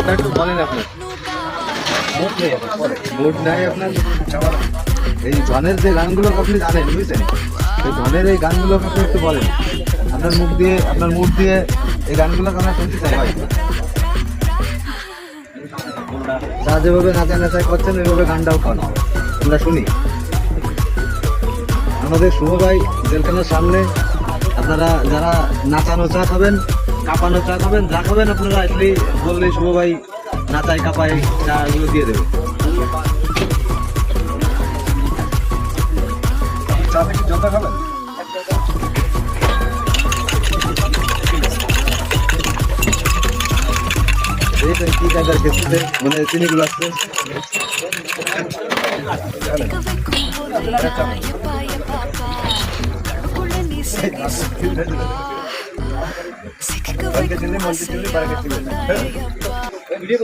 গানটা একটু বলেন আপনার। মুড নাই আপনার। এই ধনের যে গানগুলো আপনি জানেন, বুঝছেন, এই ধনের এই গানগুলো আপনি একটু বলেন আপনার মুখ দিয়ে, আপনার মুখ দিয়ে এই গানগুলো আমরা শুনতে চাই ভাই। যা যেভাবে নাচা নাচাই করছেন ওইভাবে গানটাও কর, আমরা শুনি। আমাদের শুভ ভাই জেলখানার সামনে আপনারা যারা নাচানো চা খাবেন, কাঁপানো চা খাবেন, যা খাবেন আপনারা আসলেই বললেই শুভ ভাই নাচাই কাঁপাই চা এগুলো দিয়ে দেবে। চাতে কি জোতা খাবেন? দেখবেন কি কায়দার খেতে মানে চিনিগুলো আসছে। ভিডিও